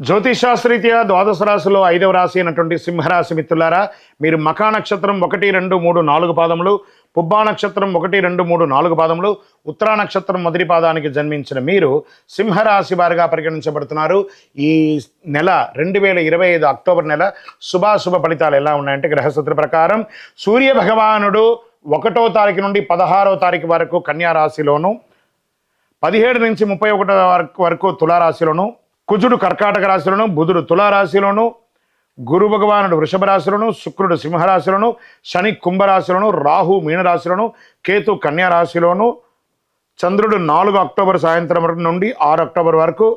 జ్యోతిషాస్త్రీత్యా ద్వాదశ రాశిలో 5వ రాశి అయినటువంటి సింహరాశి మిత్రులారా, మీరు మఖా నక్షత్రం 1, 2, 3, 4 పాదములు, పుబ్బా నక్షత్రం 1, 2, 3, 4 పాదములు, ఉత్తరా నక్షత్రం మొదటి పాదానికి జన్మించిన మీరు సింహరాశి వారిగా పరిగణించబడుతున్నారు. ఈ నెల 2025 అక్టోబర్ నెల శుభాశుభ ఫలితాలు ఎలా ఉన్నాయంటే, గ్రహస్థితి ప్రకారం సూర్య భగవానుడు 1వ తారీఖు నుండి 16వ తారీఖు వరకు కన్యా రాశిలోను, 17 నుంచి 31 వరకు తులారాశిలోను, కుజుడు కర్కాటక రాశిలోను, బుధుడు తులారాశిలోను, గురు భగవానుడు వృషభ రాశిలోను, శుక్రుడు సింహరాశిలోను, శని కుంభరాశిలోను, రాహు మీనరాశిలోను, కేతు కన్యా రాశిలోను, చంద్రుడు 4 అక్టోబర్ సాయంత్రం నుండి 6 అక్టోబర్ వరకు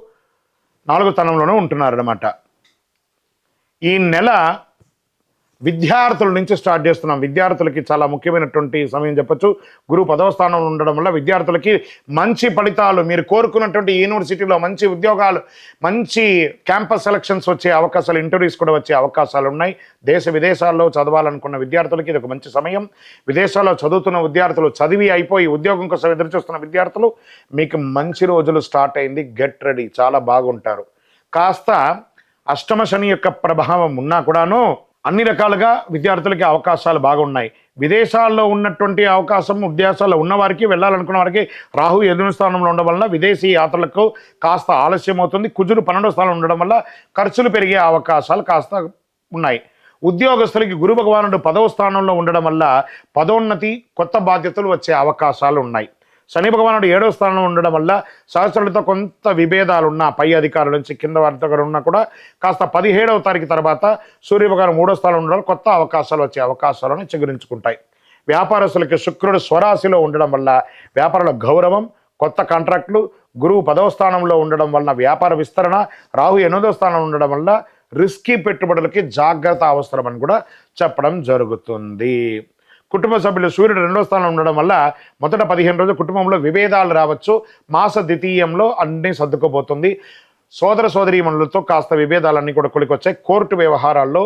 4వ స్థానంలోనూ ఉంటున్నారన్నమాట. ఈ నెల విద్యార్థుల నుంచి స్టార్ట్ చేస్తున్నాం. విద్యార్థులకి చాలా ముఖ్యమైనటువంటి సమయం చెప్పచ్చు. గురువు 10వ స్థానంలో ఉండడం వల్ల విద్యార్థులకి మంచి ఫలితాలు, మీరు కోరుకున్నటువంటి యూనివర్సిటీలో మంచి ఉద్యోగాలు, మంచి క్యాంపస్ సెలక్షన్స్ వచ్చే అవకాశాలు, ఇంటర్వ్యూస్ కూడా వచ్చే అవకాశాలు ఉన్నాయి. దేశ విదేశాల్లో చదవాలనుకున్న విద్యార్థులకి ఇది ఒక మంచి సమయం. విదేశాల్లో చదువుతున్న విద్యార్థులు, చదివి అయిపోయి ఉద్యోగం కోసం ఎదురుచూస్తున్న విద్యార్థులు, మీకు మంచి రోజులు స్టార్ట్ అయింది. గెట్ రెడీ, చాలా బాగుంటారు. కాస్త అష్టమ శని యొక్క ప్రభావం ఉన్నా కూడాను అన్ని రకాలుగా విద్యార్థులకి అవకాశాలు బాగున్నాయి. విదేశాల్లో ఉన్నటువంటి అవకాశం, విదేశాల్లో ఉన్నవారికి, వెళ్ళాలనుకున్న వారికి రాహు 8వ స్థానంలో ఉండడం వల్ల విదేశీ యాత్రలకు కాస్త ఆలస్యం అవుతుంది. కుజుడు 12వ స్థానంలో ఉండడం వల్ల ఖర్చులు పెరిగే అవకాశాలు కాస్త ఉన్నాయి. ఉద్యోగస్తులకి గురు భగవానుడు 10వ స్థానంలో ఉండడం వల్ల పదోన్నతి, కొత్త బాధ్యతలు వచ్చే అవకాశాలు ఉన్నాయి. శని భగవానుడు 7వ స్థానంలో ఉండడం వల్ల సహచరులతో కొంత విభేదాలు ఉన్న పై అధికారుల నుంచి కింద వారితో ఉన్నా కూడా కాస్త 17వ తారీఖు తర్వాత సూర్య భగవాను 3వ స్థానంలో ఉండడం కొత్త అవకాశాలు వచ్చే అవకాశాలను చిగురించుకుంటాయి. వ్యాపారస్తులకి శుక్రుడు స్వరాశిలో ఉండడం వల్ల వ్యాపారంలో గౌరవం, కొత్త కాంట్రాక్టులు, గురువు 10వ స్థానంలో ఉండడం వలన వ్యాపార విస్తరణ, రాహు 8వ స్థానంలో ఉండడం వల్ల రిస్కీ పెట్టుబడులకి జాగ్రత్త అవసరమని కూడా చెప్పడం జరుగుతుంది. కుటుంబ సభ్యులు సూర్యుడు 2వ స్థానంలో ఉండడం వల్ల మొదట 15 రోజులు కుటుంబంలో విభేదాలు రావచ్చు. మాస ద్వితీయంలో అన్నీ సర్దుకుపోతుంది. సోదర సోదరీమణులతో కాస్త విభేదాలన్నీ కూడా కొలికొచ్చాయి. కోర్టు వ్యవహారాల్లో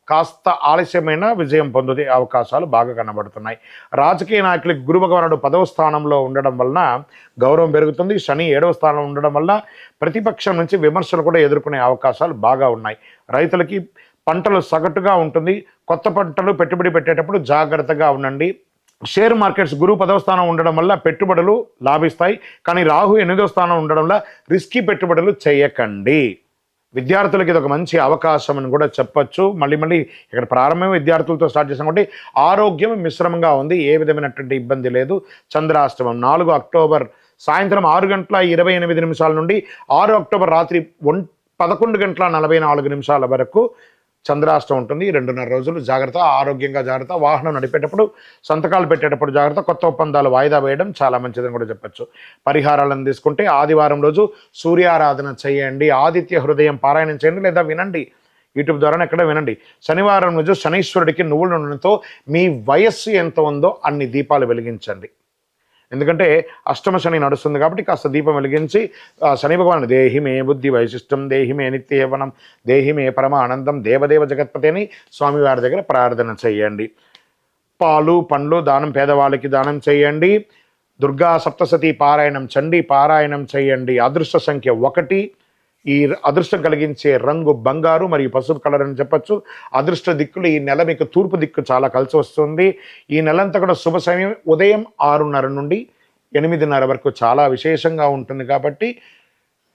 కాస్త ఆలస్యమైన విజయం పొందే అవకాశాలు బాగా కనబడుతున్నాయి. రాజకీయ నాయకులకి గురు భగవానుడు 10వ స్థానంలో ఉండడం వలన గౌరవం పెరుగుతుంది. శని 7వ స్థానంలో ఉండడం వల్ల ప్రతిపక్షం నుంచి విమర్శలు కూడా ఎదుర్కొనే అవకాశాలు బాగా ఉన్నాయి. రైతులకి పంటలు సగటుగా ఉంటుంది. కొత్త పంటలు పెట్టుబడి పెట్టేటప్పుడు జాగ్రత్తగా ఉండండి. షేర్ మార్కెట్స్ గురువు 10వ స్థానం ఉండడం వల్ల పెట్టుబడులు లాభిస్తాయి. కానీ రాహు 8వ స్థానం ఉండడం వల్ల రిస్కీ పెట్టుబడులు చేయకండి. విద్యార్థులకి ఇది ఒక మంచి అవకాశం అని కూడా చెప్పచ్చు. మళ్ళీ ఇక్కడ ప్రారంభమే విద్యార్థులతో స్టార్ట్ చేసాం కాబట్టి ఆరోగ్యం మిశ్రమంగా ఉంది. ఏ విధమైనటువంటి ఇబ్బంది లేదు. చంద్రాష్టమం 4 అక్టోబర్ సాయంత్రం 6:28 నుండి 6 అక్టోబర్ రాత్రి 11:44 వరకు చంద్రాష్టం ఉంటుంది. 2.5 రోజులు జాగ్రత్త, ఆరోగ్యంగా జాగ్రత్త. వాహనం నడిపేటప్పుడు, సంతకాలు పెట్టేటప్పుడు జాగ్రత్త. కొత్త ఒప్పందాలు వాయిదా వేయడం చాలా మంచిదని కూడా చెప్పచ్చు. పరిహారాలను తీసుకుంటే ఆదివారం రోజు సూర్యారాధన చేయండి. ఆదిత్య హృదయం పారాయణం చేయండి లేదా వినండి, యూట్యూబ్ ద్వారా ఎక్కడ వినండి. శనివారం రోజు శనీశ్వరుడికి నువ్వుల నూనెతో మీ వయస్సు ఎంత ఉందో అన్ని దీపాలు వెలిగించండి. ఎందుకంటే అష్టమ శని నడుస్తుంది కాబట్టి కాస్త దీపం వెలిగించి శని భగవాన్ దేహి మే బుద్ధి వైశిష్టం, దేహి మే నిత్యవనం, దేహి మే పరమ ఆనందం, దేవదేవ జగత్పతి అని స్వామివారి దగ్గర ప్రార్థన చేయండి. పాలు పండ్లు దానం, పేదవాళ్ళకి దానం చేయండి. దుర్గా సప్తసతి పారాయణం, చండీ పారాయణం చేయండి. అదృష్ట సంఖ్య 1. ఈ అదృష్టం కలిగించే రంగు బంగారు మరియు పసుపు కలర్ అని చెప్పచ్చు. అదృష్ట దిక్కులు ఈ నెల మీకు తూర్పు దిక్కు చాలా కలిసి వస్తుంది. ఈ నెలంతా కూడా శుభ సమయం ఉదయం 6:30 నుండి 8:30 వరకు చాలా విశేషంగా ఉంటుంది కాబట్టి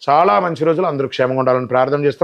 చాలా మంచి రోజులు. అందరూ క్షేమంగా ఉండాలని ప్రార్థన చేస్తున్నాను.